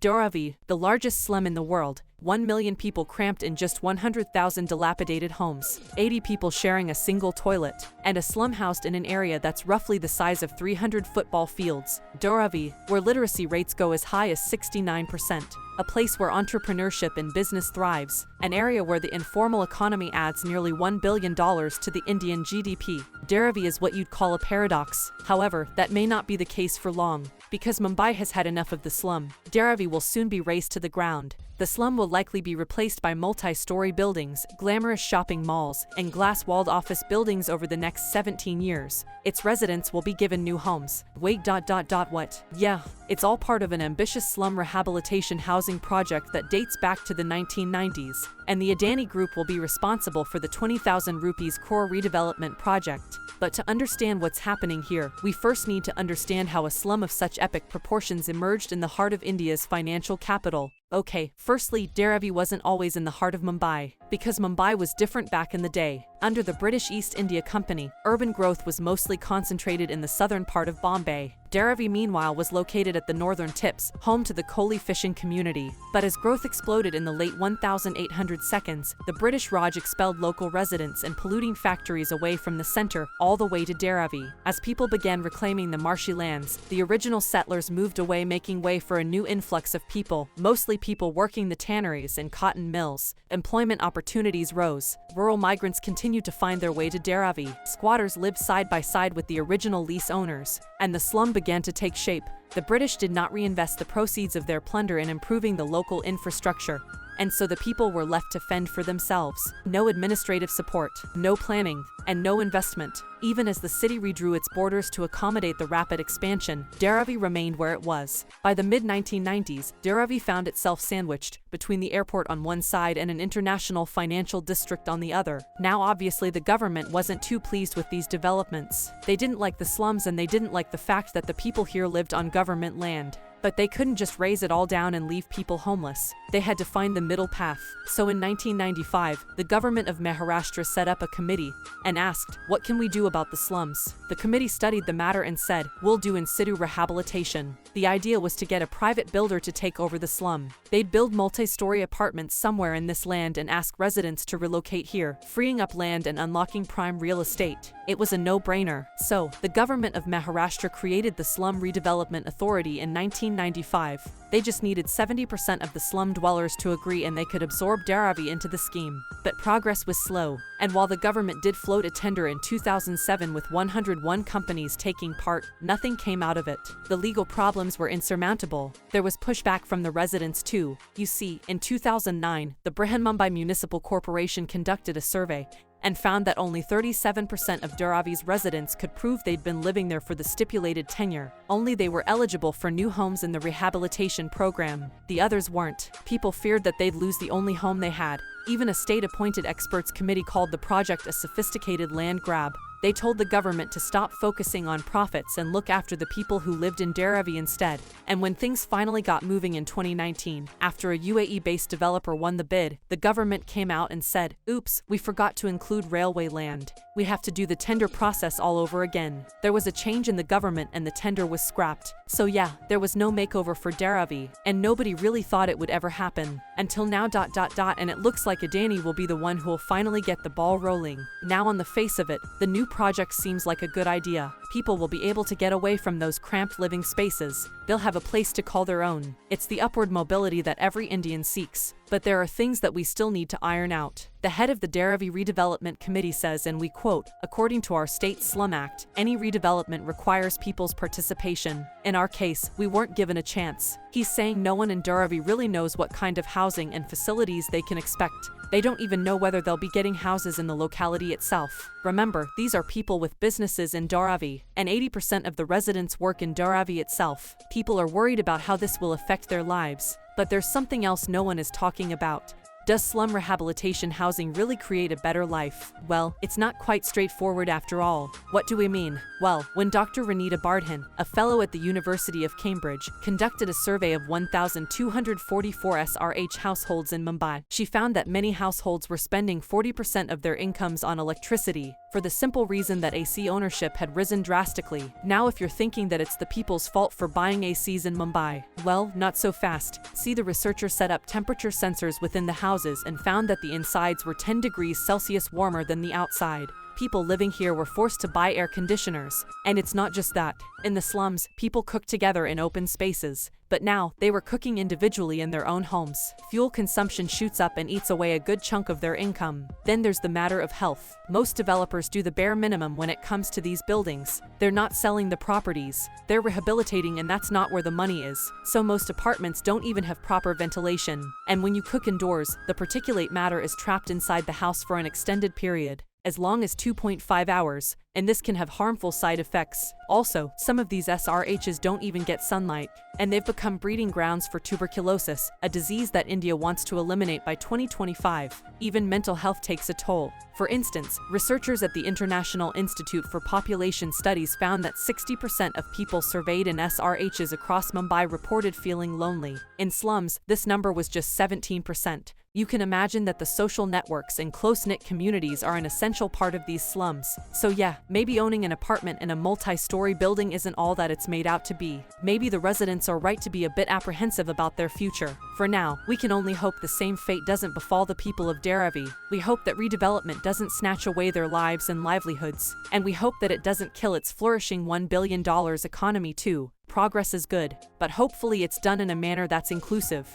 Dharavi, the largest slum in the world, 1 million people cramped in just 100,000 dilapidated homes, 80 people sharing a single toilet, and a slum housed in an area that's roughly the size of 300 football fields. Dharavi, where literacy rates go as high as 69%. A place where entrepreneurship and business thrives, an area where the informal economy adds nearly $1 billion to the Indian GDP. Dharavi is what you'd call a paradox. However, that may not be the case for long. Because Mumbai has had enough of the slum, Dharavi will soon be razed to the ground. The slum will likely be replaced by multi-story buildings, glamorous shopping malls, and glass-walled office buildings over the next 17 years. Its residents will be given new homes. Wait. What? Yeah, it's all part of an ambitious slum rehabilitation housing project that dates back to the 1990s, and the Adani Group will be responsible for the 20,000 rupees core redevelopment project. But to understand what's happening here, we first need to understand how a slum of such epic proportions emerged in the heart of India's financial capital. Okay, firstly, Dharavi wasn't always in the heart of Mumbai, because Mumbai was different back in the day. Under the British East India Company, urban growth was mostly concentrated in the southern part of Bombay. Dharavi, meanwhile, was located at the northern tips, home to the Kohli fishing community. But as growth exploded in the late 1800s, the British Raj expelled local residents and polluting factories away from the center, all the way to Dharavi. As people began reclaiming the marshy lands, the original settlers moved away, making way for a new influx of people, mostly people working the tanneries and cotton mills. Employment opportunities rose. Rural migrants continued to find their way to Dharavi. Squatters lived side by side with the original lease owners, and the slum began to take shape. The British did not reinvest the proceeds of their plunder in improving the local infrastructure, and so the people were left to fend for themselves. No administrative support, no planning, and no investment. Even as the city redrew its borders to accommodate the rapid expansion, Dharavi remained where it was. By the mid-1990s, Dharavi found itself sandwiched between the airport on one side and an international financial district on the other. Now obviously the government wasn't too pleased with these developments. They didn't like the slums, and they didn't like the fact that the people here lived on government land. But they couldn't just raze it all down and leave people homeless. They had to find the middle path. So in 1995, the government of Maharashtra set up a committee and asked, what can we do about the slums? The committee studied the matter and said, we'll do in situ rehabilitation. The idea was to get a private builder to take over the slum. They'd build multi-story apartments somewhere in this land and ask residents to relocate here, freeing up land and unlocking prime real estate. It was a no-brainer. So, the government of Maharashtra created the Slum Redevelopment Authority in 1995. They just needed 70% of the slum dwellers to agree and they could absorb Dharavi into the scheme. But progress was slow. And while the government did float a tender in 2007 with 101 companies taking part, nothing came out of it. The legal problems were insurmountable. There was pushback from the residents too. You see, in 2009, the Mumbai Municipal Corporation conducted a survey and found that only 37% of Dharavi's residents could prove they'd been living there for the stipulated tenure. Only they were eligible for new homes in the rehabilitation program. The others weren't. People feared that they'd lose the only home they had. Even a state-appointed experts committee called the project a sophisticated land grab. They told the government to stop focusing on profits and look after the people who lived in Dharavi instead. And when things finally got moving in 2019, after a UAE-based developer won the bid, the government came out and said, oops, we forgot to include railway land. We have to do the tender process all over again. There was a change in the government and the tender was scrapped. So yeah, there was no makeover for Dharavi, and nobody really thought it would ever happen. Until now. And it looks like Adani will be the one who will finally get the ball rolling. Now on the face of it, the new project seems like a good idea. People will be able to get away from those cramped living spaces. They'll have a place to call their own. It's the upward mobility that every Indian seeks. But there are things that we still need to iron out. The head of the Dharavi Redevelopment Committee says, and we quote, according to our state Slum Act, any redevelopment requires people's participation. In our case, we weren't given a chance. He's saying no one in Dharavi really knows what kind of housing and facilities they can expect. They don't even know whether they'll be getting houses in the locality itself. Remember, these are people with businesses in Dharavi, and 80% of the residents work in Dharavi itself. People are worried about how this will affect their lives. But there's something else no one is talking about. Does slum rehabilitation housing really create a better life? Well, it's not quite straightforward after all. What do we mean? Well, when Dr. Renita Bardhan, a fellow at the University of Cambridge, conducted a survey of 1,244 SRH households in Mumbai, she found that many households were spending 40% of their incomes on electricity, for the simple reason that AC ownership had risen drastically. Now if you're thinking that it's the people's fault for buying ACs in Mumbai, well, not so fast. See, the researchers set up temperature sensors within the houses and found that the insides were 10 degrees Celsius warmer than the outside. People living here were forced to buy air conditioners. And it's not just that. In the slums, people cooked together in open spaces. But now, they were cooking individually in their own homes. Fuel consumption shoots up and eats away a good chunk of their income. Then there's the matter of health. Most developers do the bare minimum when it comes to these buildings. They're not selling the properties. They're rehabilitating, and that's not where the money is. So most apartments don't even have proper ventilation. And when you cook indoors, the particulate matter is trapped inside the house for an extended period, as long as 2.5 hours, and this can have harmful side effects. Also, some of these SRHs don't even get sunlight, and they've become breeding grounds for tuberculosis, a disease that India wants to eliminate by 2025. Even mental health takes a toll. For instance, researchers at the International Institute for Population Studies found that 60% of people surveyed in SRHs across Mumbai reported feeling lonely. In slums, this number was just 17%. You can imagine that the social networks and close-knit communities are an essential part of these slums. So yeah, maybe owning an apartment in a multi-story building isn't all that it's made out to be. Maybe the residents are right to be a bit apprehensive about their future. For now, we can only hope the same fate doesn't befall the people of Dharavi. We hope that redevelopment doesn't snatch away their lives and livelihoods. And we hope that it doesn't kill its flourishing $1 billion economy too. Progress is good, but hopefully it's done in a manner that's inclusive.